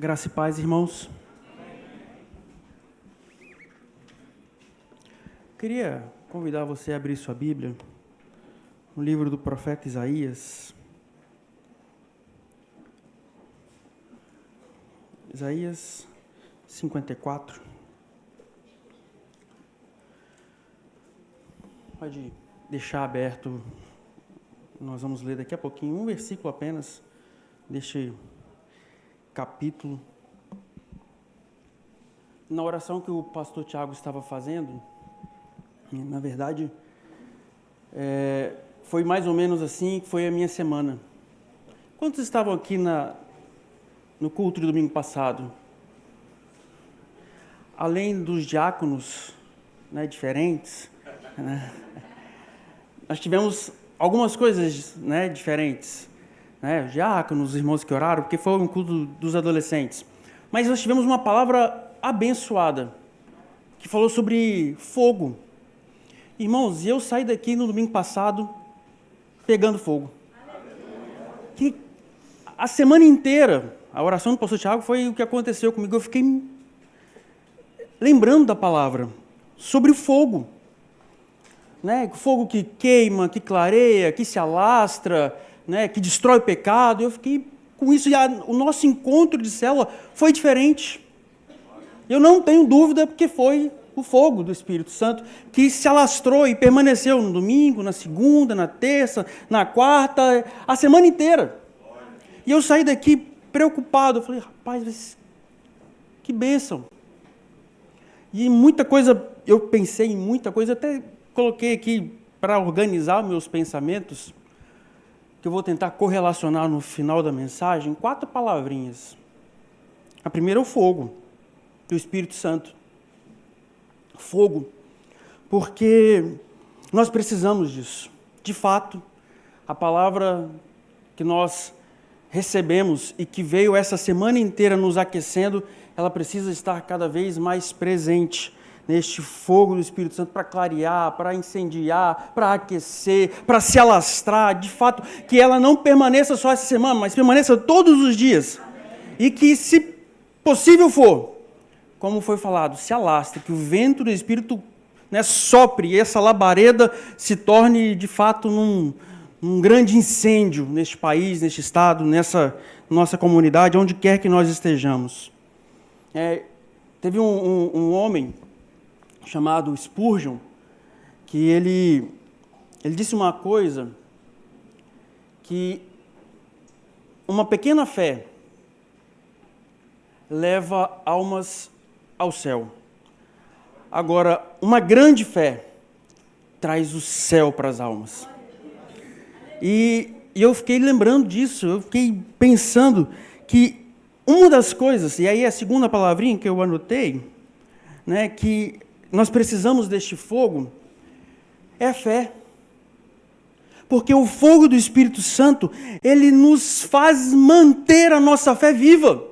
Graça e paz, irmãos. Queria convidar você a abrir sua Bíblia no livro do profeta Isaías. Isaías 54. Pode deixar aberto, nós vamos ler daqui a pouquinho, um versículo apenas deste capítulo. Na oração que o pastor Tiago estava fazendo, na verdade, foi mais ou menos assim que foi a minha semana. Quantos estavam aqui no culto de domingo passado? Além dos diáconos, diferentes, nós tivemos algumas coisas diferentes. Os diáconos, os irmãos que oraram, porque foi um culto dos adolescentes. Mas nós tivemos uma palavra abençoada, que falou sobre fogo. Irmãos, eu saí daqui no domingo passado pegando fogo. Que a semana inteira, a oração do pastor Tiago foi o que aconteceu comigo. Eu fiquei lembrando da palavra sobre o fogo. O fogo que queima, que clareia, que se alastra, que destrói o pecado. Eu fiquei com isso, e o nosso encontro de célula foi diferente. Eu não tenho dúvida, porque foi o fogo do Espírito Santo que se alastrou e permaneceu no domingo, na segunda, na terça, na quarta, a semana inteira. E eu saí daqui preocupado. Eu falei, rapaz, que bênção. E muita coisa, eu pensei em muita coisa, até coloquei aqui para organizar meus pensamentos, que eu vou tentar correlacionar no final da mensagem, 4 palavrinhas. A primeira é o fogo do Espírito Santo. Fogo, porque nós precisamos disso. De fato, a palavra que nós recebemos e que veio essa semana inteira nos aquecendo, ela precisa estar cada vez mais presente neste fogo do Espírito Santo para clarear, para incendiar, para aquecer, para se alastrar. De fato, que ela não permaneça só essa semana, mas permaneça todos os dias. E que, se possível for, como foi falado, se alastre, que o vento do Espírito sopre e essa labareda se torne, de fato, um grande incêndio neste país, neste estado, nessa nossa comunidade, onde quer que nós estejamos. Teve um homem chamado Spurgeon, que ele disse uma coisa, que uma pequena fé leva almas ao céu. Agora, uma grande fé traz o céu para as almas. E eu fiquei lembrando disso, eu fiquei pensando que uma das coisas, e aí a segunda palavrinha que eu anotei, que nós precisamos deste fogo, é a fé. Porque o fogo do Espírito Santo, ele nos faz manter a nossa fé viva.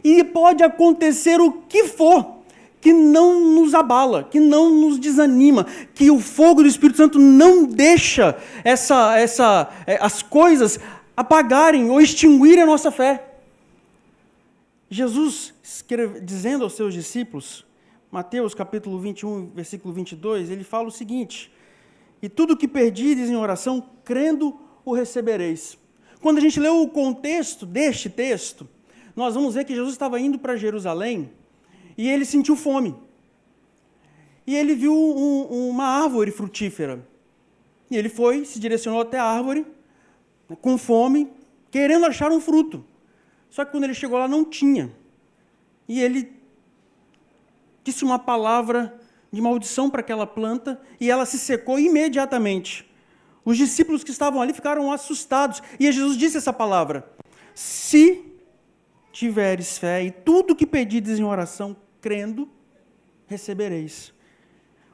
E pode acontecer o que for, que não nos abala, que não nos desanima, que o fogo do Espírito Santo não deixa as coisas apagarem ou extinguirem a nossa fé. Jesus, dizendo aos seus discípulos, Mateus capítulo 21, versículo 22, ele fala o seguinte: e tudo que perdides em oração, crendo, o recebereis. Quando a gente lê o contexto deste texto, nós vamos ver que Jesus estava indo para Jerusalém e ele sentiu fome. E ele viu uma árvore frutífera. E ele se direcionou até a árvore, com fome, querendo achar um fruto. Só que quando ele chegou lá, não tinha. E ele disse uma palavra de maldição para aquela planta e ela se secou imediatamente. Os discípulos que estavam ali ficaram assustados. E Jesus disse essa palavra: se tiveres fé e tudo que pedides em oração, crendo, recebereis.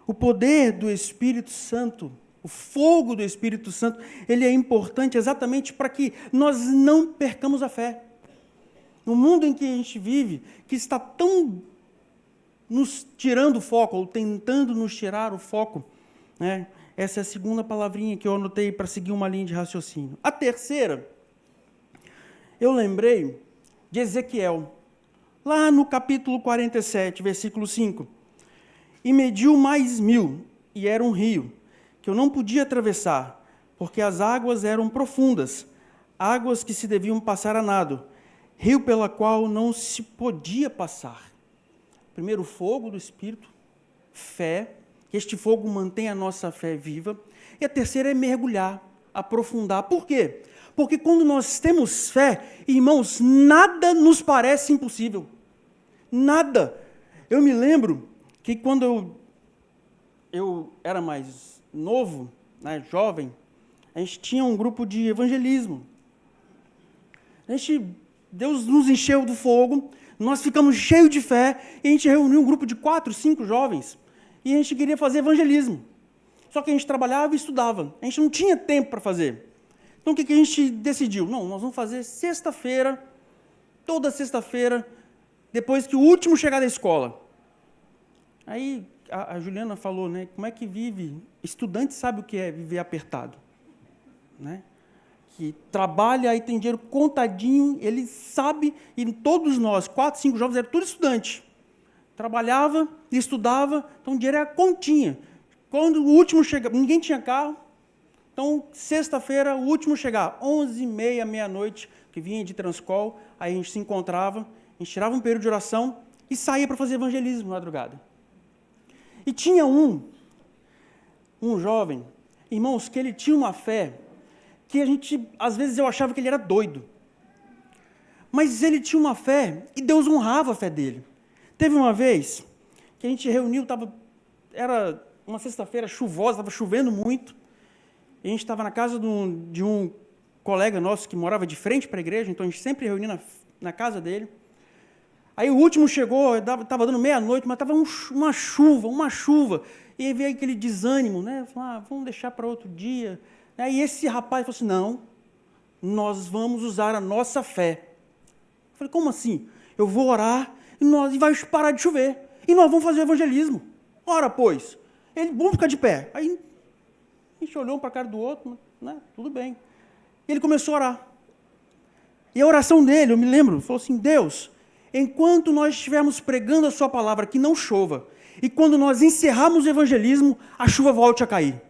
O poder do Espírito Santo, o fogo do Espírito Santo, ele é importante exatamente para que nós não percamos a fé. No mundo em que a gente vive, que está tão nos tirando o foco, ou tentando nos tirar o foco, essa é a segunda palavrinha que eu anotei para seguir uma linha de raciocínio. A terceira, eu lembrei de Ezequiel, lá no capítulo 47, versículo 5. E mediu mais 1000, e era um rio, que eu não podia atravessar, porque as águas eram profundas, águas que se deviam passar a nado, rio pela qual não se podia passar. Primeiro, o fogo do Espírito, fé, que este fogo mantém a nossa fé viva. E a terceira é mergulhar, aprofundar. Por quê? Porque quando nós temos fé, irmãos, nada nos parece impossível. Nada. Eu me lembro que quando eu era mais novo, né, jovem, a gente tinha um grupo de evangelismo. Deus nos encheu do fogo, nós ficamos cheios de fé, e a gente reuniu um grupo de 4, 5 jovens, e a gente queria fazer evangelismo. Só que a gente trabalhava e estudava, a gente não tinha tempo para fazer. Então o que a gente decidiu? Não, nós vamos fazer sexta-feira, toda sexta-feira, depois que o último chegar da escola. Aí a Juliana falou, né, como é que vive? Estudante sabe o que é viver apertado, né? Que trabalha e tem dinheiro contadinho, ele sabe, e todos nós, 4, 5 jovens, era tudo estudante. Trabalhava e estudava, então o dinheiro era continha. Quando o último chegava, ninguém tinha carro, então sexta-feira, o último chegava, 11h30, meia-noite, que vinha de Transcol, aí a gente se encontrava, a gente tirava um período de oração e saía para fazer evangelismo na madrugada. E tinha um jovem, irmãos, que ele tinha uma fé, que às vezes eu achava que ele era doido. Mas ele tinha uma fé, e Deus honrava a fé dele. Teve uma vez que a gente reuniu, era uma sexta-feira chuvosa, estava chovendo muito, e a gente estava na casa de um colega nosso que morava de frente para a igreja, então a gente sempre reunia na casa dele. Aí o último chegou, estava dando meia-noite, mas estava uma chuva, e aí veio aquele desânimo, né? Vamos deixar para outro dia. E esse rapaz falou assim, não, nós vamos usar a nossa fé. Eu falei, como assim? Eu vou orar e vai parar de chover. E nós vamos fazer evangelismo. Ora, pois. Vamos ficar de pé. Aí a gente olhou um para a cara do outro, né? Tudo bem. E ele começou a orar. E a oração dele, eu me lembro, falou assim, Deus, enquanto nós estivermos pregando a sua palavra, que não chova, e quando nós encerrarmos o evangelismo, a chuva volte a cair.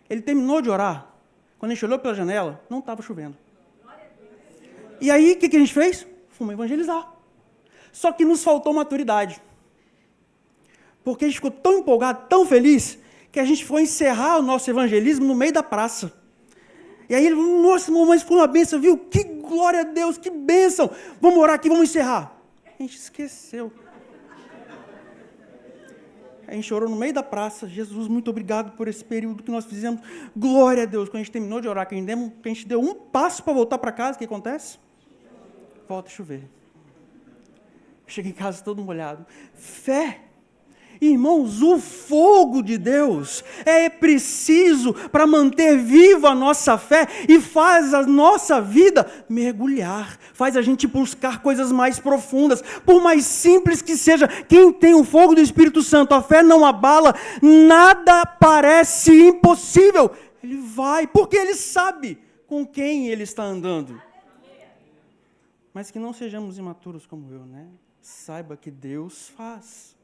Ele terminou de orar, quando a gente olhou pela janela, não estava chovendo. E aí, o que a gente fez? Fomos evangelizar. Só que nos faltou maturidade. Porque a gente ficou tão empolgado, tão feliz, que a gente foi encerrar o nosso evangelismo no meio da praça. E aí ele falou, nossa, mas foi uma bênção, viu? Que glória a Deus, que bênção. Vamos orar aqui, vamos encerrar. A gente esqueceu. A gente orou no meio da praça, Jesus, muito obrigado por esse período que nós fizemos. Glória a Deus. Quando a gente terminou de orar, que a gente deu um passo para voltar para casa, o que acontece? Volta a chover. Cheguei em casa todo molhado. Fé. Irmãos, o fogo de Deus é preciso para manter viva a nossa fé e faz a nossa vida mergulhar, faz a gente buscar coisas mais profundas, por mais simples que seja. Quem tem o fogo do Espírito Santo, a fé não abala, nada parece impossível. Ele vai, porque ele sabe com quem ele está andando. Mas que não sejamos imaturos como eu, né? Saiba que Deus faz.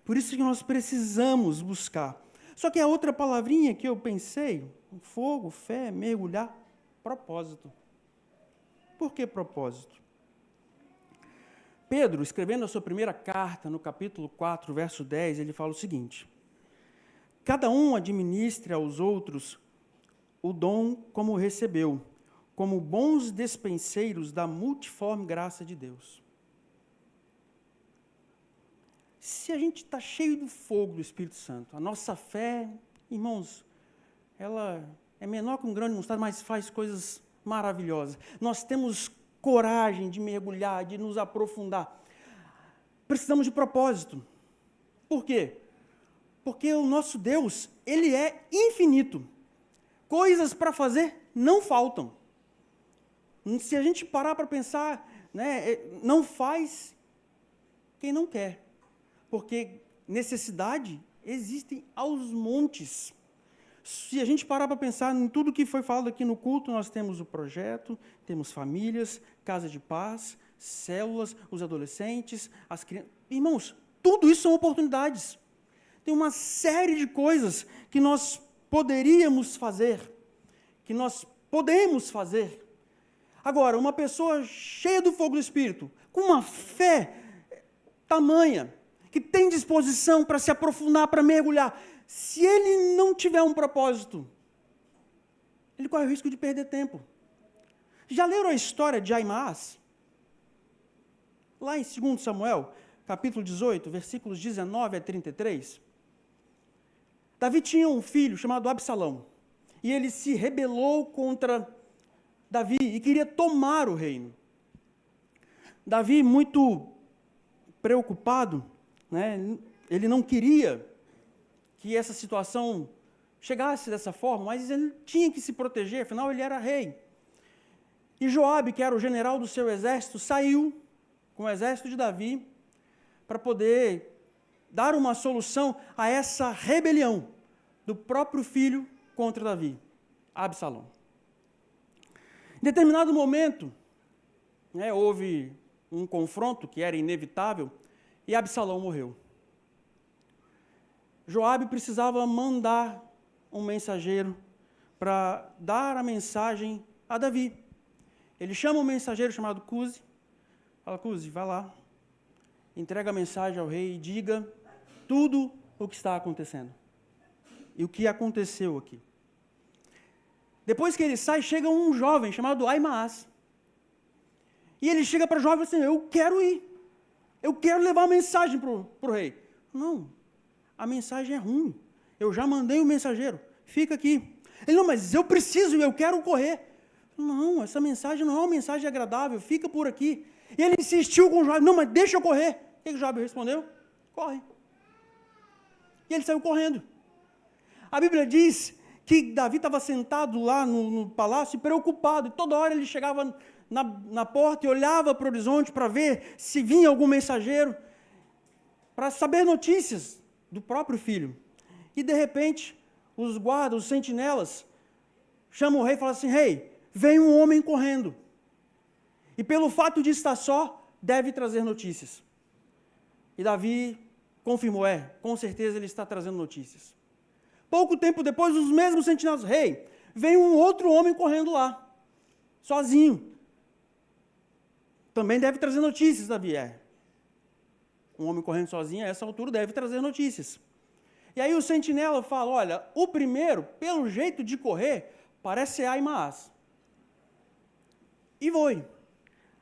Por isso que nós precisamos buscar. Só que a outra palavrinha que eu pensei, fogo, fé, mergulhar, propósito. Por que propósito? Pedro, escrevendo a sua primeira carta, no capítulo 4, verso 10, ele fala o seguinte, cada um administre aos outros o dom como recebeu, como bons despenseiros da multiforme graça de Deus. Se a gente está cheio do fogo do Espírito Santo, a nossa fé, irmãos, ela é menor que um grão de mostarda, mas faz coisas maravilhosas. Nós temos coragem de mergulhar, de nos aprofundar. Precisamos de propósito. Por quê? Porque o nosso Deus, ele é infinito. Coisas para fazer não faltam. Se a gente parar para pensar, né, não faz quem não quer. Porque necessidade existem aos montes. Se a gente parar para pensar em tudo que foi falado aqui no culto, nós temos o projeto, temos famílias, casa de paz, células, os adolescentes, as crianças. Irmãos, tudo isso são oportunidades. Tem uma série de coisas que nós poderíamos fazer, que nós podemos fazer. Agora, uma pessoa cheia do fogo do Espírito, com uma fé tamanha, que tem disposição para se aprofundar, para mergulhar, se ele não tiver um propósito, ele corre o risco de perder tempo. Já leram a história de Aimaas? Lá em 2 Samuel, capítulo 18, versículos 19 a 33. Davi tinha um filho chamado Absalão, e ele se rebelou contra Davi e queria tomar o reino. Davi, muito preocupado, né, ele não queria que essa situação chegasse dessa forma, mas ele tinha que se proteger, afinal ele era rei. E Joabe, que era o general do seu exército, saiu com o exército de Davi para poder dar uma solução a essa rebelião do próprio filho contra Davi, Absalão. Em determinado momento, né, houve um confronto que era inevitável e Absalão morreu. Joabe precisava mandar um mensageiro para dar a mensagem a Davi. Ele chama um mensageiro chamado Cusi, fala, Cusi, vai lá, entrega a mensagem ao rei e diga tudo o que está acontecendo. E o que aconteceu aqui. Depois que ele sai, chega um jovem chamado Aimaas. E ele chega para o jovem assim, eu quero ir. Eu quero levar a mensagem para o rei. Não, a mensagem é ruim. Eu já mandei o mensageiro. Fica aqui. Ele, não, mas eu preciso, eu quero correr. Não, essa mensagem não é uma mensagem agradável. Fica por aqui. E ele insistiu com o jovem. Não, mas deixa eu correr. O que o jovem respondeu? Corre. E ele saiu correndo. A Bíblia diz que Davi estava sentado lá no palácio, preocupado. E toda hora ele chegava na porta e olhava para o horizonte para ver se vinha algum mensageiro, para saber notícias do próprio filho. E de repente, os guardas, os sentinelas, chamam o rei e falam assim, rei, vem um homem correndo. E pelo fato de estar só, deve trazer notícias. E Davi confirmou, com certeza ele está trazendo notícias. Pouco tempo depois, os mesmos sentinelas, rei, vem um outro homem correndo lá, sozinho. Também deve trazer notícias, Davi. Um homem correndo sozinho, a essa altura, deve trazer notícias. E aí o sentinela fala, olha, o primeiro, pelo jeito de correr, parece ser Aimaas. E foi.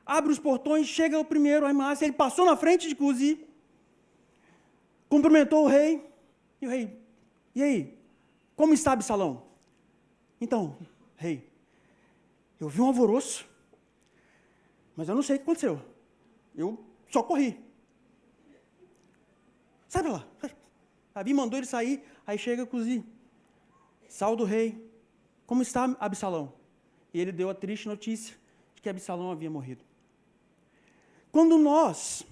Abre os portões, chega o primeiro, Aimaas, ele passou na frente de Cusi, cumprimentou o rei, e o rei, e aí, como está Absalão? Então, rei, eu vi um alvoroço, mas eu não sei o que aconteceu. Eu só corri. Sai para lá. Davi mandou ele sair, aí chega Cusi. Salve o rei. Como está Absalão? E ele deu a triste notícia de que Absalão havia morrido. Quando nós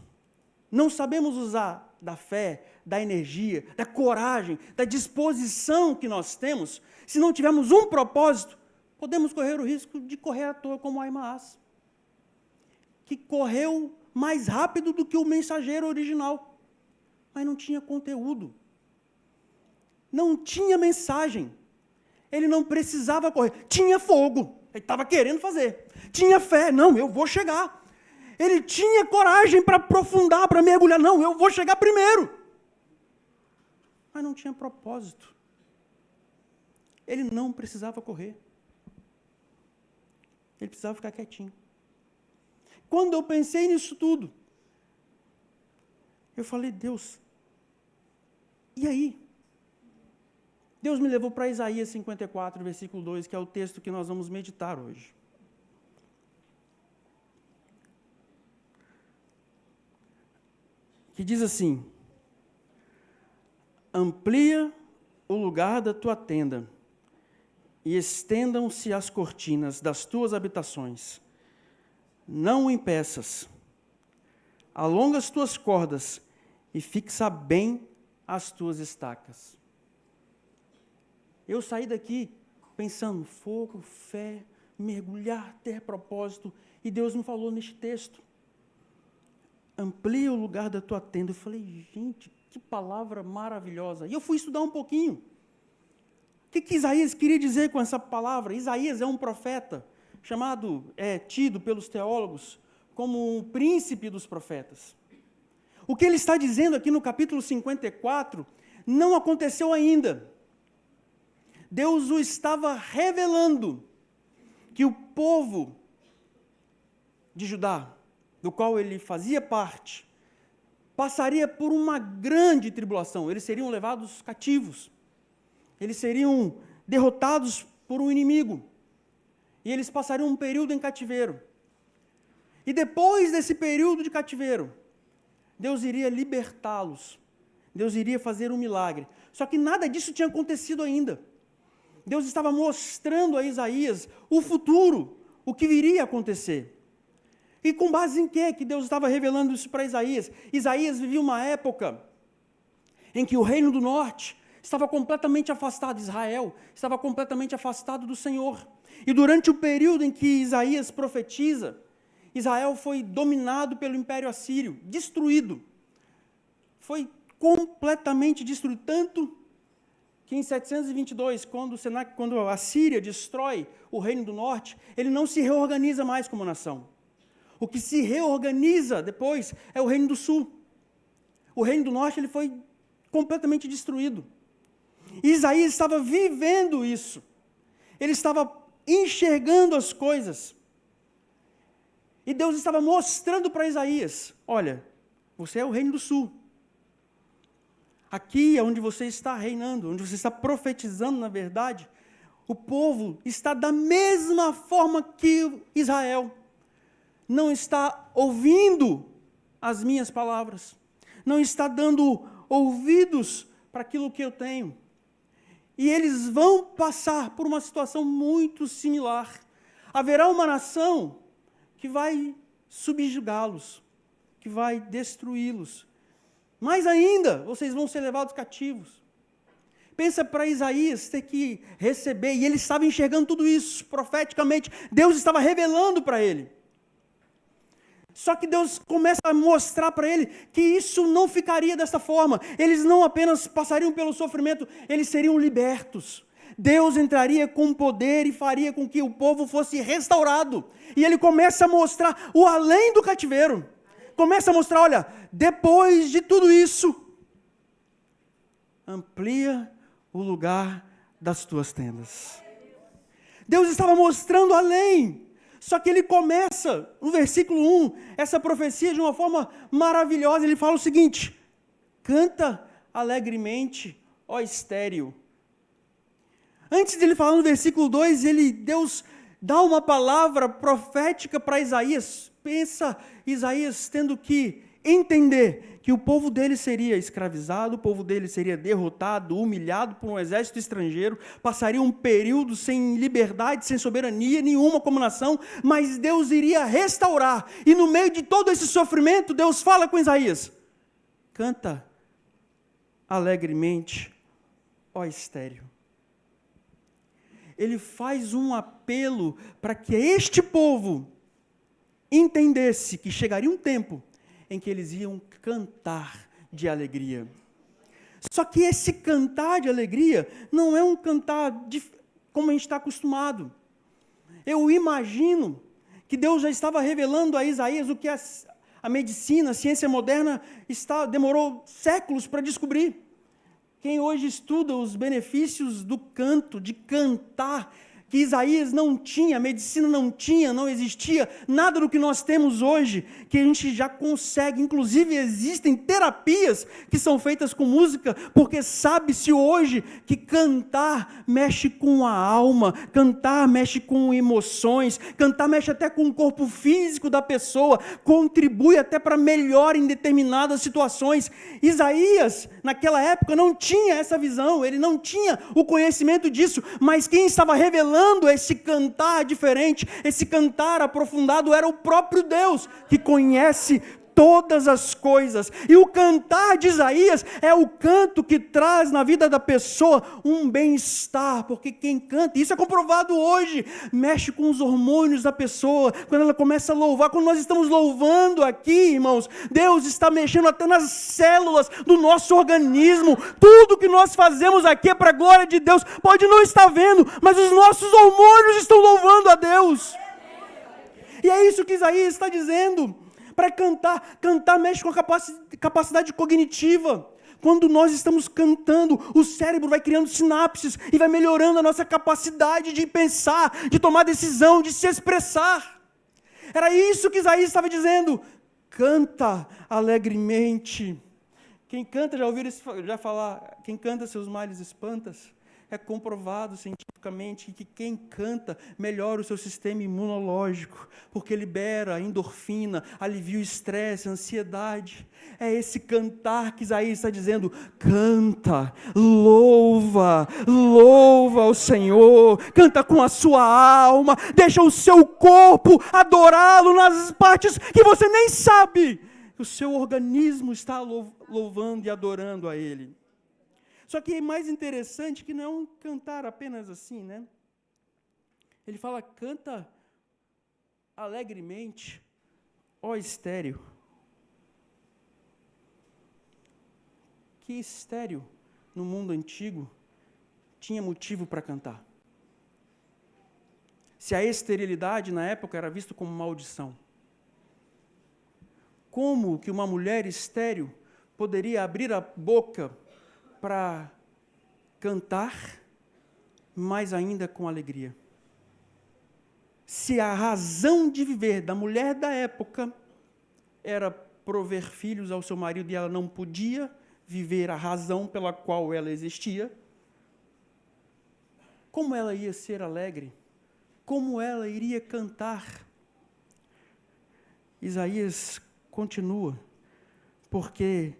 não sabemos usar da fé, da energia, da coragem, da disposição que nós temos, se não tivermos um propósito, podemos correr o risco de correr à toa como Aimaas, que correu mais rápido do que o mensageiro original, mas não tinha conteúdo, não tinha mensagem, ele não precisava correr, tinha fogo, ele estava querendo fazer, tinha fé, não, eu vou chegar, ele tinha coragem para aprofundar, para mergulhar, não, eu vou chegar primeiro, mas não tinha propósito, ele não precisava correr, ele precisava ficar quietinho. Quando eu pensei nisso tudo, eu falei, Deus, e aí? Deus me levou para Isaías 54, versículo 2, que é o texto que nós vamos meditar hoje. Que diz assim, amplia o lugar da tua tenda e estendam-se as cortinas das tuas habitações. Não o impeças, alonga as tuas cordas e fixa bem as tuas estacas. eu saí daqui pensando, fogo, fé, mergulhar, ter propósito, e Deus me falou neste texto, amplia o lugar da tua tenda. Eu falei, gente, que palavra maravilhosa. E eu fui estudar um pouquinho. O que Isaías queria dizer com essa palavra? Isaías é um profeta, tido pelos teólogos como um príncipe dos profetas. O que ele está dizendo aqui no capítulo 54 não aconteceu ainda. Deus o estava revelando que o povo de Judá, do qual ele fazia parte, passaria por uma grande tribulação. Eles seriam levados cativos. Eles seriam derrotados por um inimigo. E eles passariam um período em cativeiro. E depois desse período de cativeiro, Deus iria libertá-los. Deus iria fazer um milagre. Só que nada disso tinha acontecido ainda. Deus estava mostrando a Isaías o futuro, o que viria a acontecer. E com base em quê que Deus estava revelando isso para Isaías? Isaías vivia uma época em que o reino do norte estava completamente afastado, Israel estava completamente afastado do Senhor. E durante o período em que Isaías profetiza, Israel foi dominado pelo Império Assírio, destruído. Foi completamente destruído, tanto que em 722, quando a Síria destrói o reino do norte, ele não se reorganiza mais como nação. O que se reorganiza depois é o reino do sul. O reino do norte ele foi completamente destruído. E Isaías estava vivendo isso. Ele estava enxergando as coisas. E Deus estava mostrando para Isaías, olha, você é o reino do sul. Aqui é onde você está reinando, onde você está profetizando, na verdade, o povo está da mesma forma que Israel. Não está ouvindo as minhas palavras, não está dando ouvidos para aquilo que eu tenho. E eles vão passar por uma situação muito similar. Haverá uma nação que vai subjugá-los, que vai destruí-los. Mais ainda, vocês vão ser levados cativos. Pensa para Isaías ter que receber, e ele estava enxergando tudo isso profeticamente, Deus estava revelando para ele. Só que Deus começa a mostrar para ele que isso não ficaria dessa forma. Eles não apenas passariam pelo sofrimento, eles seriam libertos. Deus entraria com poder e faria com que o povo fosse restaurado. E ele começa a mostrar o além do cativeiro. Começa a mostrar, olha, depois de tudo isso, amplia o lugar das tuas tendas. Deus estava mostrando além. Só que ele começa, no versículo 1, essa profecia de uma forma maravilhosa. Ele fala o seguinte: canta alegremente, ó estéril. Antes de ele falar no versículo 2, Deus dá uma palavra profética para Isaías. Pensa Isaías tendo que entender que o povo dele seria escravizado, o povo dele seria derrotado, humilhado por um exército estrangeiro, passaria um período sem liberdade, sem soberania nenhuma como nação, mas Deus iria restaurar. E no meio de todo esse sofrimento, Deus fala com Isaías: canta alegremente, ó estéril. Ele faz um apelo para que este povo entendesse que chegaria um tempo em que eles iam cantar de alegria. Só que esse cantar de alegria não é um cantar como a gente está acostumado. Eu imagino que Deus já estava revelando a Isaías o que a medicina, a ciência moderna demorou séculos para descobrir. Quem hoje estuda os benefícios do canto, de cantar, que Isaías não tinha, a medicina não tinha, não existia, nada do que nós temos hoje, que a gente já consegue, inclusive existem terapias que são feitas com música, porque sabe-se hoje que cantar mexe com a alma, cantar mexe com emoções, cantar mexe até com o corpo físico da pessoa, contribui até para melhor em determinadas situações. Isaías, naquela época, não tinha essa visão, ele não tinha o conhecimento disso, mas quem estava revelando esse cantar diferente, esse cantar aprofundado, era o próprio Deus, que conhece todas as coisas. E o cantar de Isaías é o canto que traz na vida da pessoa um bem-estar, porque quem canta, isso é comprovado hoje, mexe com os hormônios da pessoa, quando ela começa a louvar, quando nós estamos louvando aqui, irmãos, Deus está mexendo até nas células do nosso organismo. Tudo que nós fazemos aqui é para a glória de Deus. Pode não estar vendo, mas os nossos hormônios estão louvando a Deus. E é isso que Isaías está dizendo. Para cantar mexe com a capacidade cognitiva. Quando nós estamos cantando, o cérebro vai criando sinapses e vai melhorando a nossa capacidade de pensar, de tomar decisão, de se expressar. Era isso que Isaías estava dizendo. Canta alegremente. Quem canta, já ouviram já falar, quem canta seus males espantas? É comprovado cientificamente que quem canta melhora o seu sistema imunológico, porque libera endorfina, alivia o estresse, a ansiedade. É esse cantar que Isaías está dizendo, canta, louva ao Senhor, canta com a sua alma, deixa o seu corpo adorá-lo nas partes que você nem sabe. O seu organismo está louvando e adorando a Ele. Só que é mais interessante que não é um cantar apenas assim, né? Ele fala, canta alegremente, ó estéril. Que estéril, no mundo antigo, tinha motivo para cantar? Se a esterilidade na época era vista como maldição, como que uma mulher estéril poderia abrir a boca para cantar, mais ainda com alegria? Se a razão de viver da mulher da época era prover filhos ao seu marido e ela não podia viver a razão pela qual ela existia, como ela ia ser alegre? Como ela iria cantar? Isaías continua, porque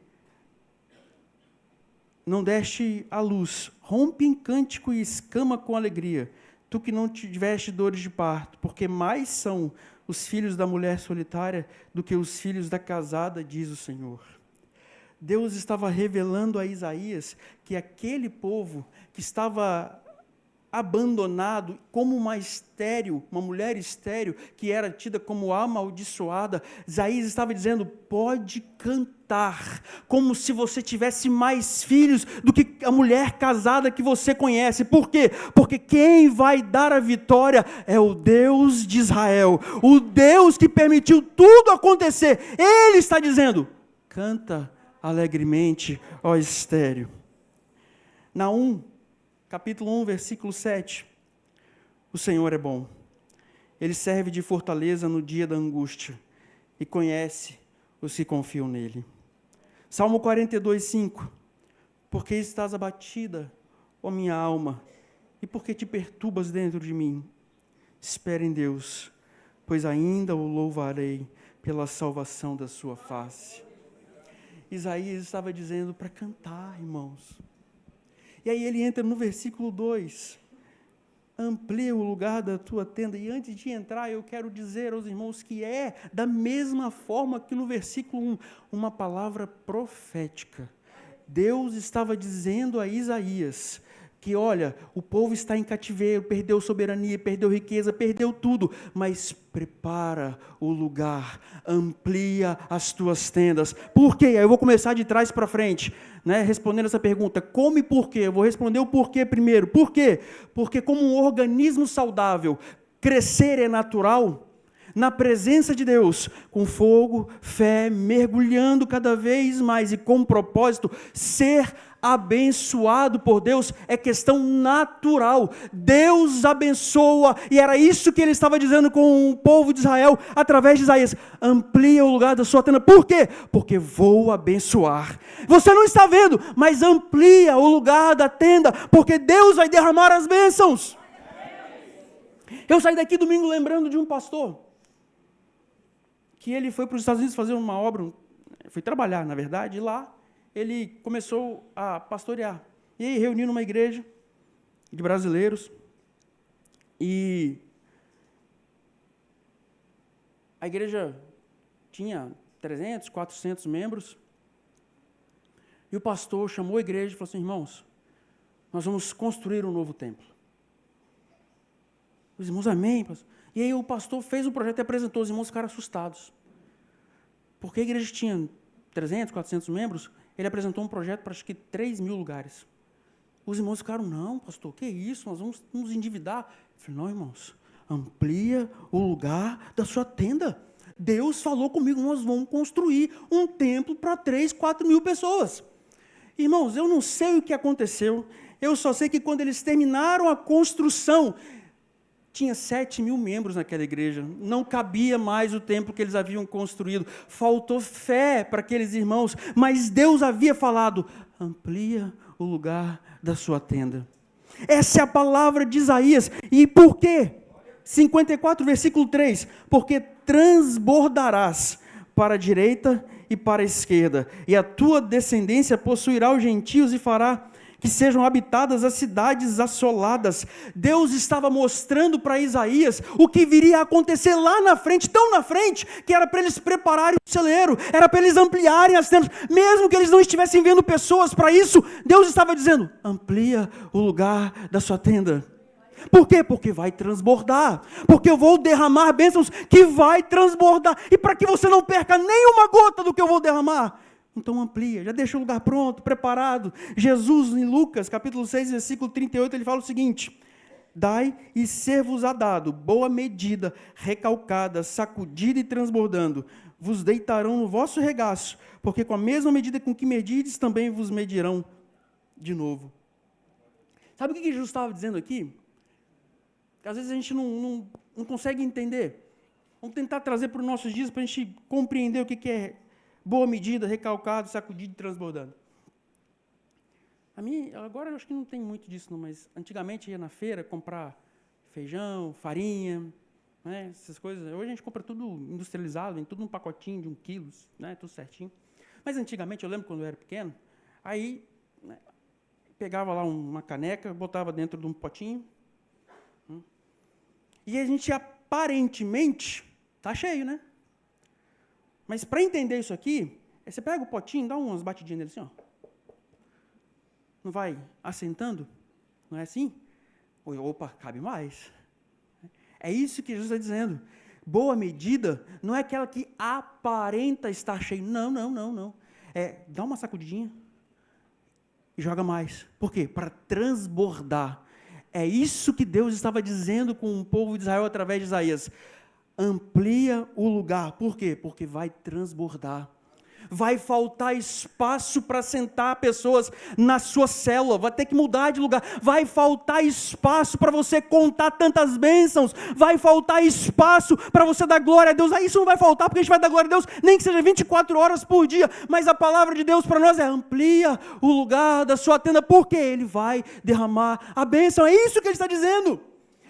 não deste a luz, rompe em cântico e exclama com alegria, tu que não tiveste dores de parto, porque mais são os filhos da mulher solitária do que os filhos da casada, diz o Senhor. Deus estava revelando a Isaías que aquele povo que estava abandonado como uma estéril, uma mulher estéril, que era tida como amaldiçoada, Isaías estava dizendo, pode cantar, como se você tivesse mais filhos do que a mulher casada que você conhece. Por quê? Porque quem vai dar a vitória é o Deus de Israel, o Deus que permitiu tudo acontecer. Ele está dizendo, canta alegremente, ó estéril. Naum, capítulo 1, versículo 7. O Senhor é bom. Ele serve de fortaleza no dia da angústia e conhece os que confiam nele. Salmo 42, 5. Porque estás abatida, ó minha alma, e porque te perturbas dentro de mim? Espere em Deus, pois ainda o louvarei pela salvação da sua face. Isaías estava dizendo para cantar, irmãos. E aí ele entra no versículo 2, amplia o lugar da tua tenda. E antes de entrar, eu quero dizer aos irmãos que é da mesma forma que no versículo 1, uma palavra profética. Deus estava dizendo a Isaías que, olha, o povo está em cativeiro, perdeu soberania, perdeu riqueza, perdeu tudo, mas prepara o lugar, amplia as tuas tendas. Por quê? Aí eu vou começar de trás para frente, né, respondendo essa pergunta, como e por quê? Eu vou responder o porquê primeiro. Por quê? Porque como um organismo saudável, crescer é natural, na presença de Deus, com fogo, fé, mergulhando cada vez mais e com propósito, ser abençoado por Deus é questão natural. Deus abençoa, e era isso que ele estava dizendo com o povo de Israel, através de Isaías, amplia o lugar da sua tenda. Por quê? Porque vou abençoar. Você não está vendo, mas amplia o lugar da tenda, porque Deus vai derramar as bênçãos. Eu saí daqui domingo lembrando de um pastor, que ele foi para os Estados Unidos fazer uma obra, foi trabalhar, na verdade, e lá ele começou a pastorear. E aí reuniu numa igreja de brasileiros, e a igreja tinha 300, 400 membros. E o pastor chamou a igreja e falou assim: irmãos, nós vamos construir um novo templo. Os irmãos, amém, pastor. E aí o pastor fez o projeto e apresentou, os irmãos ficaram assustados. Porque a igreja tinha 300, 400 membros, ele apresentou um projeto para acho que 3.000 lugares. Os irmãos ficaram: não, pastor, que isso, nós vamos nos endividar. Eu falei: não, irmãos, amplia o lugar da sua tenda. Deus falou comigo, nós vamos construir um templo para 3, 4 mil pessoas. Irmãos, eu não sei o que aconteceu, eu só sei que quando eles terminaram a construção, tinha 7.000 membros naquela igreja, não cabia mais o templo que eles haviam construído, faltou fé para aqueles irmãos, mas Deus havia falado: amplia o lugar da sua tenda. Essa é a palavra de Isaías. E por quê? 54, versículo 3, porque transbordarás para a direita e para a esquerda, e a tua descendência possuirá os gentios e fará que sejam habitadas as cidades assoladas. Deus estava mostrando para Isaías o que viria a acontecer lá na frente, tão na frente, que era para eles prepararem o celeiro, era para eles ampliarem as tendas, mesmo que eles não estivessem vendo pessoas para isso, Deus estava dizendo: amplia o lugar da sua tenda. Por quê? Porque vai transbordar, porque eu vou derramar bênçãos que vai transbordar, e para que você não perca nenhuma gota do que eu vou derramar, então amplia, já deixa o lugar pronto, preparado. Jesus, em Lucas, capítulo 6, versículo 38, ele fala o seguinte: dai e ser-vos-á dado, boa medida, recalcada, sacudida e transbordando, vos deitarão no vosso regaço, porque com a mesma medida com que medides, também vos medirão de novo. Sabe o que Jesus estava dizendo aqui? Que às vezes a gente não consegue entender. Vamos tentar trazer para os nossos dias, para a gente compreender o que é boa medida, recalcado, sacudido e transbordando. Agora eu acho que não tem muito disso, não, mas antigamente ia na feira comprar feijão, farinha, né, essas coisas. Hoje a gente compra tudo industrializado, vem tudo num pacotinho de 1 quilo, né, tudo certinho. Mas antigamente, eu lembro quando eu era pequeno, aí, né, pegava lá uma caneca, botava dentro de um potinho, e a gente aparentemente está cheio, né? Mas para entender isso aqui, você pega o potinho, dá umas batidinhas nele assim, ó. Não vai assentando? Não é assim? Opa, cabe mais. É isso que Jesus está dizendo. Boa medida não é aquela que aparenta estar cheio. Não. Dá uma sacudidinha e joga mais. Por quê? Para transbordar. É isso que Deus estava dizendo com o povo de Israel através de Isaías. Amplia o lugar. Por quê? Porque vai transbordar. Vai faltar espaço para sentar pessoas na sua célula, vai ter que mudar de lugar, vai faltar espaço para você contar tantas bênçãos, vai faltar espaço para você dar glória a Deus. Isso não vai faltar, porque a gente vai dar glória a Deus, nem que seja 24 horas por dia, mas a palavra de Deus para nós é: amplia o lugar da sua tenda, porque Ele vai derramar a bênção. É isso que Ele está dizendo.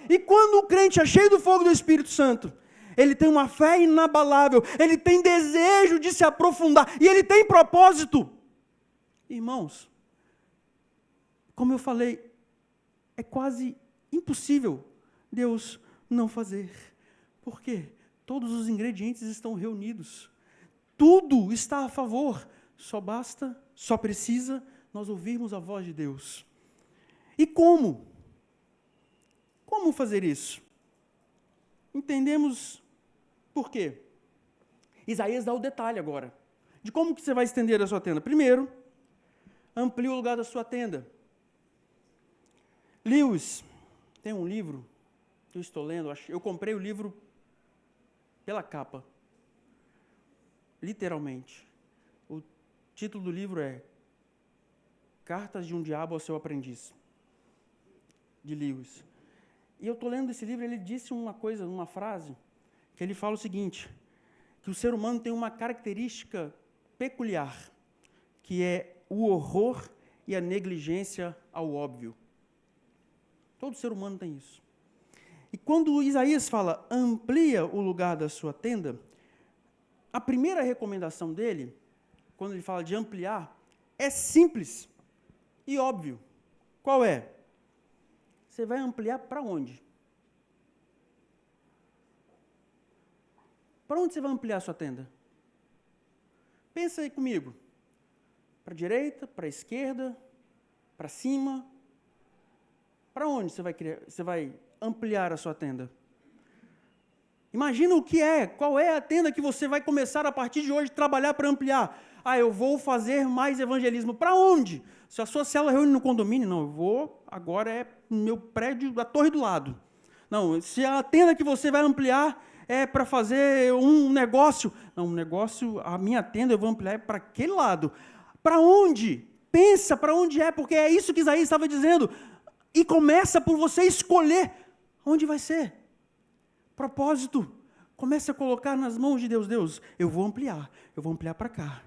E quando o crente é cheio do fogo do Espírito Santo, ele tem uma fé inabalável, ele tem desejo de se aprofundar, e ele tem propósito. Irmãos, como eu falei, é quase impossível Deus não fazer. Por quê? Todos os ingredientes estão reunidos. Tudo está a favor. Só precisa nós ouvirmos a voz de Deus. E como? Como fazer isso? Entendemos por quê? Isaías dá o detalhe agora, de como que você vai estender a sua tenda. Primeiro, amplie o lugar da sua tenda. Lewis tem um livro que eu estou lendo, eu comprei o livro pela capa, literalmente. O título do livro é Cartas de um Diabo ao Seu Aprendiz, de Lewis. E eu estou lendo esse livro, ele disse uma frase, que ele fala o seguinte, que o ser humano tem uma característica peculiar, que é o horror e a negligência ao óbvio. Todo ser humano tem isso. E quando Isaías fala, amplia o lugar da sua tenda, a primeira recomendação dele, quando ele fala de ampliar, é simples e óbvio. Qual é? Você vai ampliar para onde? Para onde você vai ampliar a sua tenda? Pensa aí comigo. Para a direita, para a esquerda, para cima. Para onde você vai ampliar a sua tenda? Imagina qual é a tenda que você vai começar a partir de hoje a trabalhar para ampliar. Eu vou fazer mais evangelismo. Para onde? Se a sua célula reúne no condomínio, não, eu vou, agora é no meu prédio, da torre do lado. Não, se a tenda que você vai ampliar é para fazer um negócio, a minha tenda eu vou ampliar para aquele lado. Para onde? Pensa para onde porque é isso que Isaías estava dizendo. E começa por você escolher onde vai ser. Propósito. Comece a colocar nas mãos de Deus. Deus, eu vou ampliar para cá.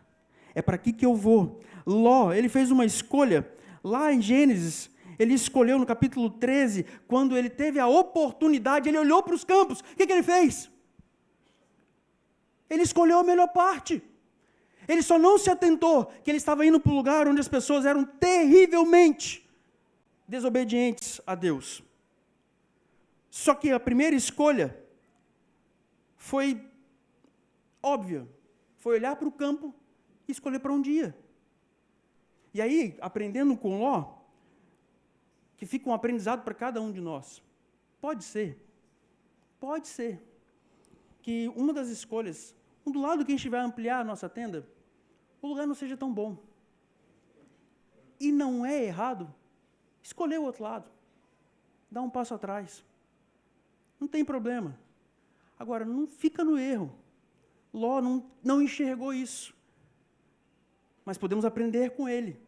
É para aqui que eu vou. Ló, ele fez uma escolha. Lá em Gênesis, ele escolheu no capítulo 13, quando ele teve a oportunidade, ele olhou para os campos. O que ele fez? Ele escolheu a melhor parte. Ele só não se atentou que ele estava indo para um lugar onde as pessoas eram terrivelmente desobedientes a Deus. Só que a primeira escolha foi óbvia. Foi olhar para o campo e escolher para onde ia. E aí, aprendendo com Ló, que fica um aprendizado para cada um de nós. Pode ser que uma das escolhas, do lado que a gente vai ampliar a nossa tenda, o lugar não seja tão bom. E não é errado escolher o outro lado. Dá um passo atrás. Não tem problema. Agora, não fica no erro. Ló não enxergou isso. Mas podemos aprender com ele.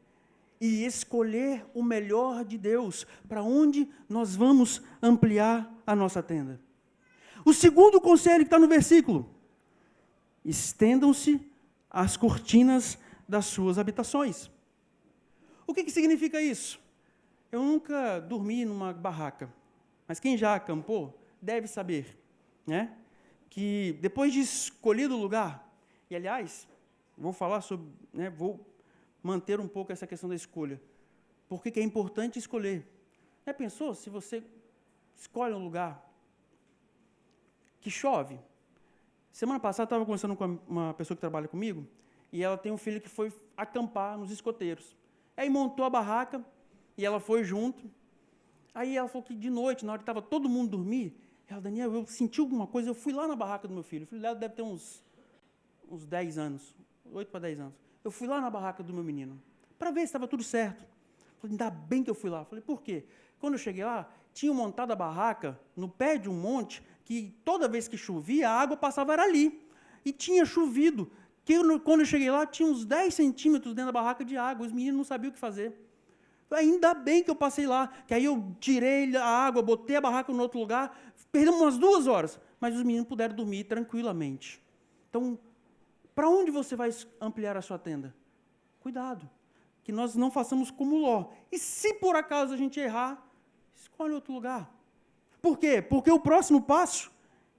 E escolher o melhor de Deus, para onde nós vamos ampliar a nossa tenda. O segundo conselho que está no versículo: estendam-se as cortinas das suas habitações. O que significa isso? Eu nunca dormi numa barraca, mas quem já acampou deve saber, né, que depois de escolhido o lugar, e aliás, vou falar sobre, vou manter um pouco essa questão da escolha, porque é importante escolher. Já pensou se você escolhe um lugar que chove? Semana passada eu estava conversando com uma pessoa que trabalha comigo, e ela tem um filho que foi acampar nos escoteiros. Aí montou a barraca, e ela foi junto. Aí ela falou que de noite, na hora que estava todo mundo dormir, ela, Daniel, eu senti alguma coisa, eu fui lá na barraca do meu filho. O filho dela deve ter uns 10 anos, 8 para 10 anos. Eu fui lá na barraca do meu menino, para ver se estava tudo certo. Falei, ainda bem que eu fui lá. Falei, por quê? Quando eu cheguei lá, tinham montado a barraca no pé de um monte, que toda vez que chovia, a água passava era ali. E tinha chovido. Quando eu cheguei lá, tinha uns 10 centímetros dentro da barraca de água. Os meninos não sabiam o que fazer. Ainda bem que eu passei lá, que aí eu tirei a água, botei a barraca no outro lugar, perdemos umas 2 horas, mas os meninos puderam dormir tranquilamente. Então, para onde você vai ampliar a sua tenda? Cuidado, que nós não façamos como Ló. E se por acaso a gente errar, escolhe outro lugar. Por quê? Porque o próximo passo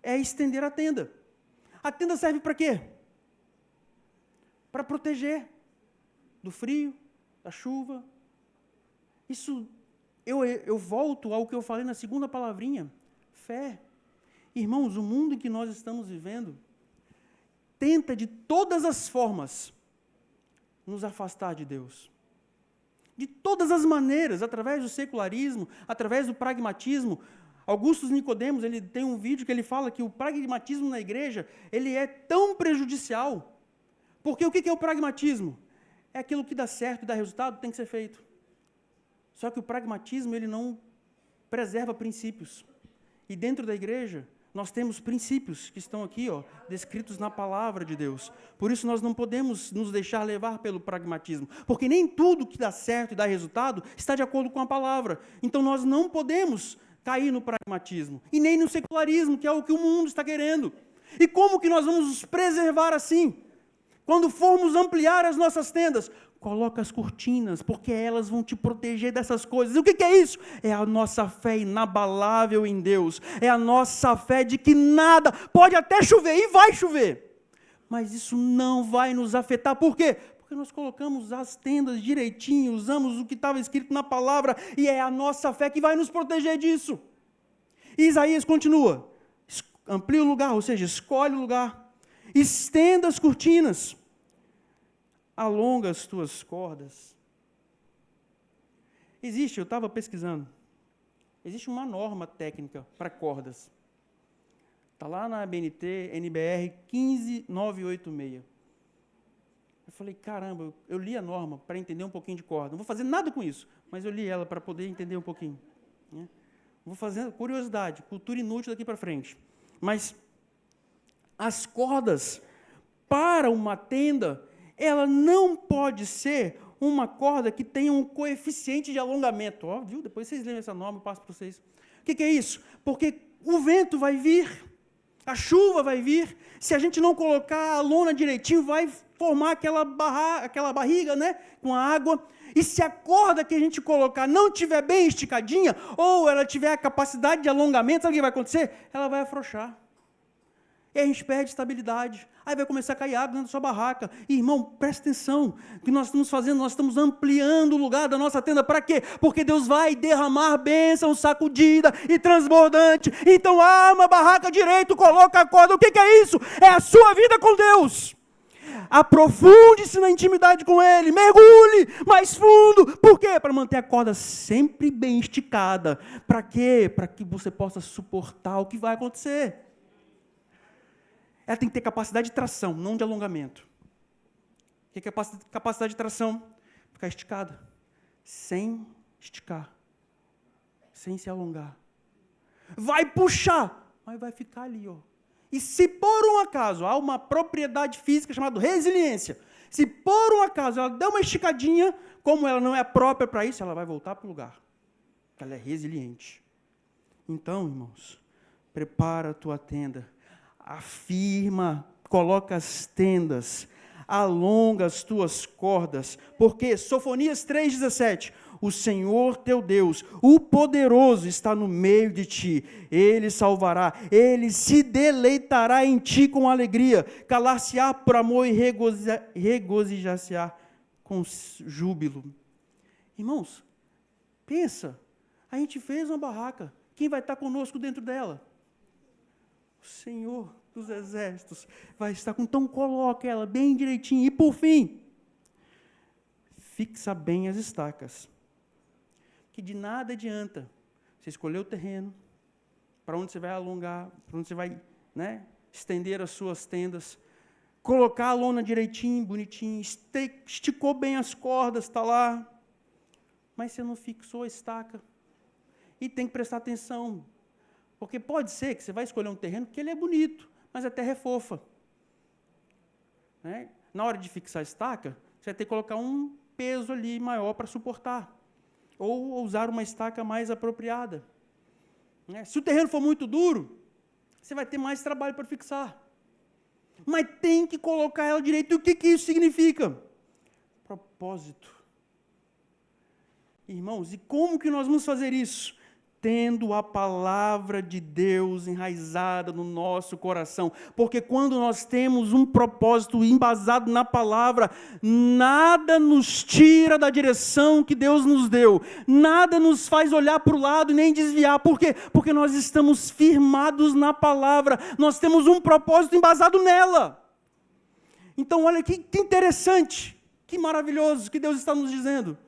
é estender a tenda. A tenda serve para quê? Para proteger do frio, da chuva. Isso, eu volto ao que eu falei na segunda palavrinha, fé. Irmãos, o mundo em que nós estamos vivendo tenta de todas as formas nos afastar de Deus. De todas as maneiras, através do secularismo, através do pragmatismo. Augusto Nicodemos, ele tem um vídeo que ele fala que o pragmatismo na igreja, ele é tão prejudicial. Porque o que é o pragmatismo? É aquilo que dá certo e dá resultado, tem que ser feito. Só que o pragmatismo, ele não preserva princípios. E dentro da igreja, nós temos princípios que estão aqui, descritos na palavra de Deus. Por isso nós não podemos nos deixar levar pelo pragmatismo, porque nem tudo que dá certo e dá resultado está de acordo com a palavra. Então nós não podemos cair no pragmatismo, e nem no secularismo, que é o que o mundo está querendo. E como que nós vamos nos preservar assim? Quando formos ampliar as nossas tendas, coloca as cortinas, porque elas vão te proteger dessas coisas. E o que é isso? É a nossa fé inabalável em Deus. É a nossa fé de que nada, pode até chover, e vai chover, mas isso não vai nos afetar. Por quê? Porque nós colocamos as tendas direitinho, usamos o que estava escrito na palavra, e é a nossa fé que vai nos proteger disso. E Isaías continua, amplia o lugar, ou seja, escolhe o lugar, estenda as cortinas. alonga as tuas cordas. Eu estava pesquisando, existe uma norma técnica para cordas. Está lá na ABNT, NBR 15986. Eu falei, caramba, eu li a norma para entender um pouquinho de corda. Não vou fazer nada com isso, mas eu li ela para poder entender um pouquinho. Né? Vou fazer curiosidade, cultura inútil daqui para frente. Mas as cordas para uma tenda, ela não pode ser uma corda que tenha um coeficiente de alongamento. Ó, viu? Depois vocês leem essa norma, eu passo para vocês. O que é isso? Porque o vento vai vir, a chuva vai vir, se a gente não colocar a lona direitinho, vai formar aquela barriga, né, com a água. E se a corda que a gente colocar não estiver bem esticadinha, ou ela tiver a capacidade de alongamento, sabe o que vai acontecer? Ela vai afrouxar. E a gente perde estabilidade. Aí vai começar a cair água dentro da sua barraca. E, irmão, presta atenção. O que nós estamos fazendo? Nós estamos ampliando o lugar da nossa tenda. Para quê? Porque Deus vai derramar bênção sacudida e transbordante. Então, arma a barraca direito, coloca a corda. O que é isso? É a sua vida com Deus. Aprofunde-se na intimidade com Ele. Mergulhe mais fundo. Por quê? Para manter a corda sempre bem esticada. Para quê? Para que você possa suportar o que vai acontecer. Ela tem que ter capacidade de tração, não de alongamento. O que é capacidade de tração? Ficar esticada, sem esticar, sem se alongar. Vai puxar, mas vai ficar ali, ó. E se por um acaso há uma propriedade física chamada resiliência, se por um acaso ela der uma esticadinha, como ela não é própria para isso, ela vai voltar para o lugar. Ela é resiliente. Então, irmãos, prepara a tua tenda. Afirma, coloca as tendas, alonga as tuas cordas, porque Sofonias 3,17, o Senhor teu Deus, o poderoso está no meio de ti, Ele salvará, Ele se deleitará em ti com alegria, calar-se-á por amor e regozijar-se-á com júbilo. Irmãos, pensa, a gente fez uma barraca, quem vai estar conosco dentro dela? O Senhor dos exércitos vai estar com, então coloca ela bem direitinho. E por fim, fixa bem as estacas. Que de nada adianta você escolher o terreno, para onde você vai alongar, para onde você vai, né, estender as suas tendas, colocar a lona direitinho, bonitinho, esticou bem as cordas, está lá, mas você não fixou a estaca. E tem que prestar atenção. Porque pode ser que você vai escolher um terreno que ele é bonito, mas a terra é fofa. Né? Na hora de fixar a estaca, você vai ter que colocar um peso ali maior para suportar. Ou usar uma estaca mais apropriada. Né? Se o terreno for muito duro, você vai ter mais trabalho para fixar. Mas tem que colocar ela direito. E o que isso significa? Propósito. Irmãos, e como que nós vamos fazer isso? Tendo a palavra de Deus enraizada no nosso coração. Porque quando nós temos um propósito embasado na palavra, nada nos tira da direção que Deus nos deu. Nada nos faz olhar para o lado e nem desviar. Por quê? Porque nós estamos firmados na palavra. Nós temos um propósito embasado nela. Então, olha que interessante, que maravilhoso que Deus está nos dizendo.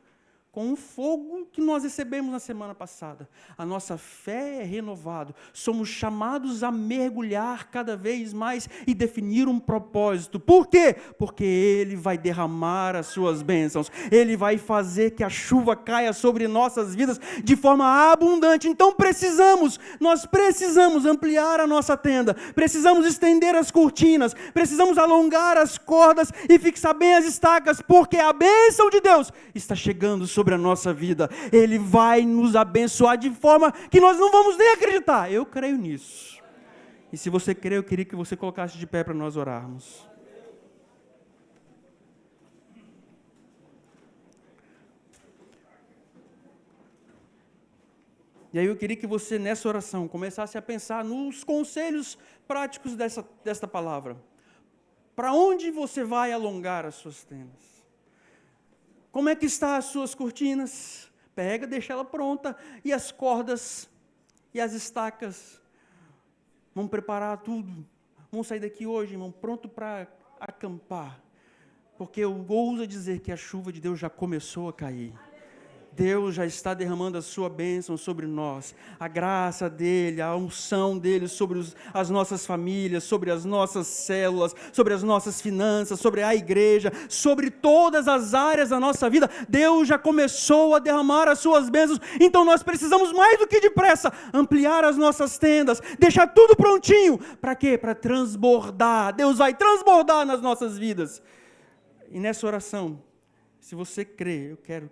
Com o fogo que nós recebemos na semana passada, a nossa fé é renovada, somos chamados a mergulhar cada vez mais e definir um propósito. Por quê? Porque Ele vai derramar as suas bênçãos, Ele vai fazer que a chuva caia sobre nossas vidas de forma abundante. Então nós precisamos ampliar a nossa tenda, precisamos estender as cortinas, precisamos alongar as cordas e fixar bem as estacas, porque a bênção de Deus está chegando sobre a nossa vida. Ele vai nos abençoar de forma que nós não vamos nem acreditar. Eu creio nisso. E se você crê, eu queria que você colocasse de pé para nós orarmos. E aí eu queria que você, nessa oração, começasse a pensar nos conselhos práticos desta palavra. Para onde você vai alongar as suas tendas? Como é que estão as suas cortinas? Pega, deixa ela pronta. E as cordas e as estacas? Vamos preparar tudo. Vamos sair daqui hoje, irmão, pronto para acampar. Porque eu ouso dizer que a chuva de Deus já começou a cair. Deus já está derramando a sua bênção sobre nós, a graça dEle, a unção dEle sobre as nossas famílias, sobre as nossas células, sobre as nossas finanças, sobre a igreja, sobre todas as áreas da nossa vida. Deus já começou a derramar as suas bênçãos, então nós precisamos mais do que depressa ampliar as nossas tendas, deixar tudo prontinho. Para quê? Para transbordar. Deus vai transbordar nas nossas vidas. E nessa oração, se você crê, eu quero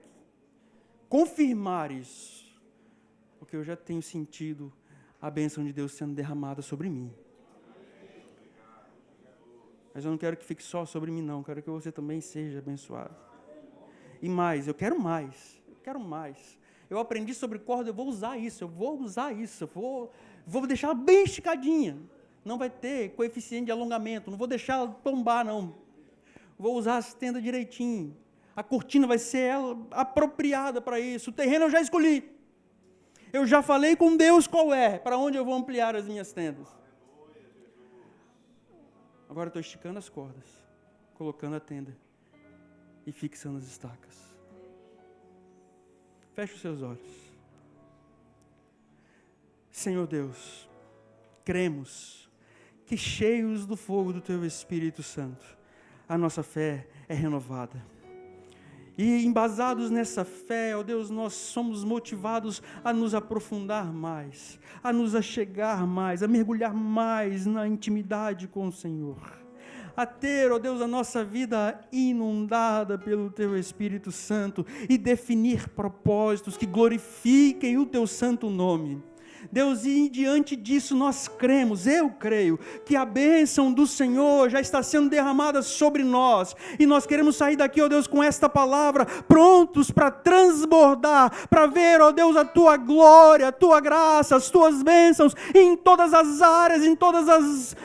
confirmar isso, porque eu já tenho sentido a bênção de Deus sendo derramada sobre mim. Mas eu não quero que fique só sobre mim, não. Eu quero que você também seja abençoado. E mais, eu quero mais. Eu aprendi sobre corda, eu vou usar isso, vou deixar ela bem esticadinha. Não vai ter coeficiente de alongamento, não vou deixar ela tombar, não. Vou usar as tendas direitinho. A cortina vai ser ela apropriada para isso. O terreno eu já escolhi. Eu já falei com Deus qual é, para onde eu vou ampliar as minhas tendas. Agora estou esticando as cordas, colocando a tenda e fixando as estacas. Feche os seus olhos. Senhor Deus, cremos que cheios do fogo do Teu Espírito Santo, a nossa fé é renovada. E embasados nessa fé, ó Deus, nós somos motivados a nos aprofundar mais, a nos achegar mais, a mergulhar mais na intimidade com o Senhor. A ter, ó Deus, a nossa vida inundada pelo Teu Espírito Santo e definir propósitos que glorifiquem o Teu santo nome. Deus, e diante disso nós cremos, eu creio, que a bênção do Senhor já está sendo derramada sobre nós, e nós queremos sair daqui, ó Deus, com esta palavra, prontos para transbordar, para ver, ó Deus, a Tua glória, a Tua graça, as Tuas bênçãos, em todas as áreas, em todas as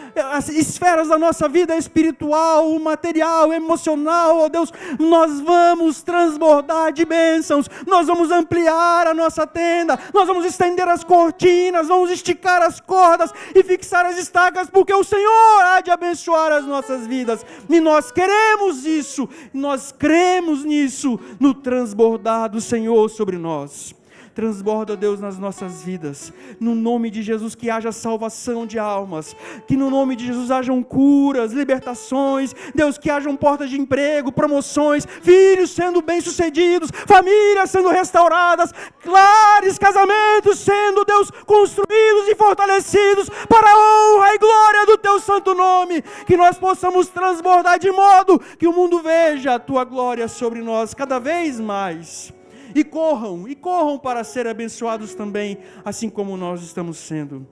esferas da nossa vida espiritual, material, emocional, ó Deus, nós vamos transbordar de bênçãos, nós vamos ampliar a nossa tenda, nós vamos estender as cortinas, vamos esticar as cordas e fixar as estacas, porque o Senhor há de abençoar as nossas vidas, e nós queremos isso, nós cremos nisso, no transbordar do Senhor sobre nós. Transborda, Deus, nas nossas vidas, no nome de Jesus, que haja salvação de almas, que no nome de Jesus hajam curas, libertações, Deus, que hajam portas de emprego, promoções, filhos sendo bem-sucedidos, famílias sendo restauradas, lares, casamentos sendo, Deus, construídos e fortalecidos para a honra e glória do Teu santo nome, que nós possamos transbordar de modo que o mundo veja a Tua glória sobre nós cada vez mais. E corram para ser abençoados também, assim como nós estamos sendo.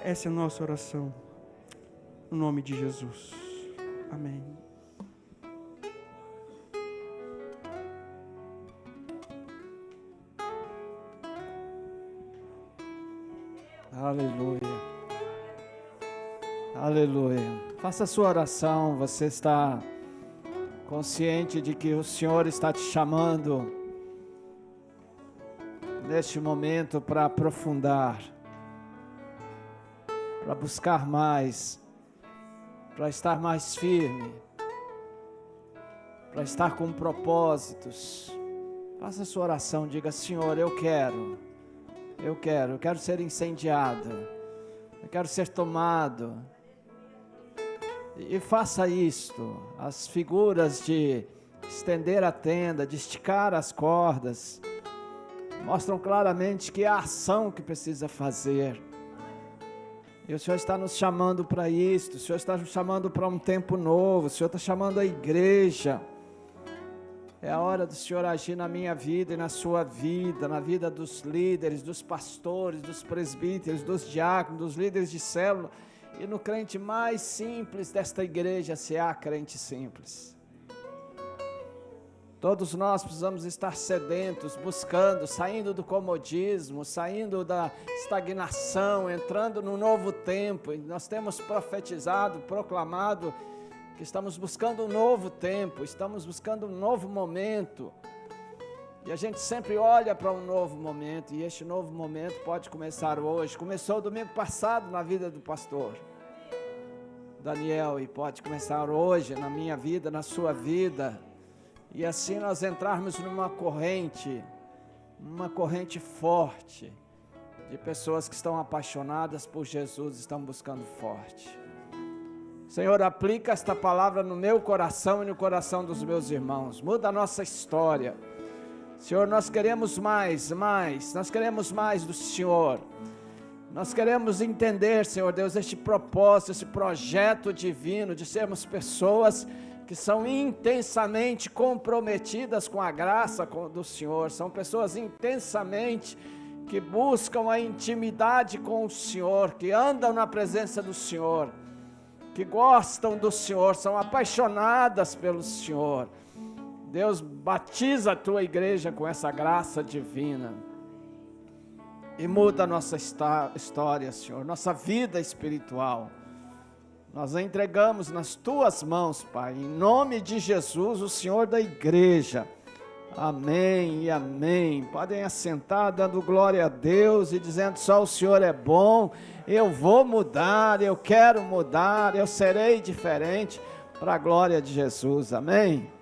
Essa é a nossa oração, no nome de Jesus. Amém. Aleluia. Aleluia. Faça a sua oração, você está consciente de que o Senhor está te chamando neste momento para aprofundar, para buscar mais, para estar mais firme, para estar com propósitos. Faça a sua oração, diga: Senhor, eu quero ser incendiado, eu quero ser tomado. E faça isto. As figuras de estender a tenda, de esticar as cordas, mostram claramente que é a ação que precisa fazer. E o Senhor está nos chamando para isto, o Senhor está nos chamando para um tempo novo, o Senhor está chamando a igreja. É a hora do Senhor agir na minha vida e na sua vida, na vida dos líderes, dos pastores, dos presbíteros, dos diáconos, dos líderes de célula, e no crente mais simples desta igreja, se há crente simples. Todos nós precisamos estar sedentos, buscando, saindo do comodismo, saindo da estagnação, entrando no novo tempo. E nós temos profetizado, proclamado que estamos buscando um novo tempo, estamos buscando um novo momento. E a gente sempre olha para um novo momento, e este novo momento pode começar hoje. Começou domingo passado na vida do pastor. Daniel, e pode começar hoje na minha vida, na sua vida, e assim nós entrarmos numa corrente forte, de pessoas que estão apaixonadas por Jesus, estão buscando forte. Senhor, aplica esta palavra no meu coração e no coração dos meus irmãos, muda a nossa história. Senhor, nós queremos mais, nós queremos mais do Senhor. Nós queremos entender, Senhor Deus, este propósito, esse projeto divino de sermos pessoas que são intensamente comprometidas com a graça do Senhor, são pessoas intensamente que buscam a intimidade com o Senhor, que andam na presença do Senhor, que gostam do Senhor, são apaixonadas pelo Senhor. Deus, batiza a tua igreja com essa graça divina e muda a nossa história, Senhor, nossa vida espiritual. Nós a entregamos nas tuas mãos, Pai, em nome de Jesus, o Senhor da igreja. Amém e amém. Podem assentar dando glória a Deus e dizendo: só o Senhor é bom, eu vou mudar, eu quero mudar, eu serei diferente para a glória de Jesus. Amém.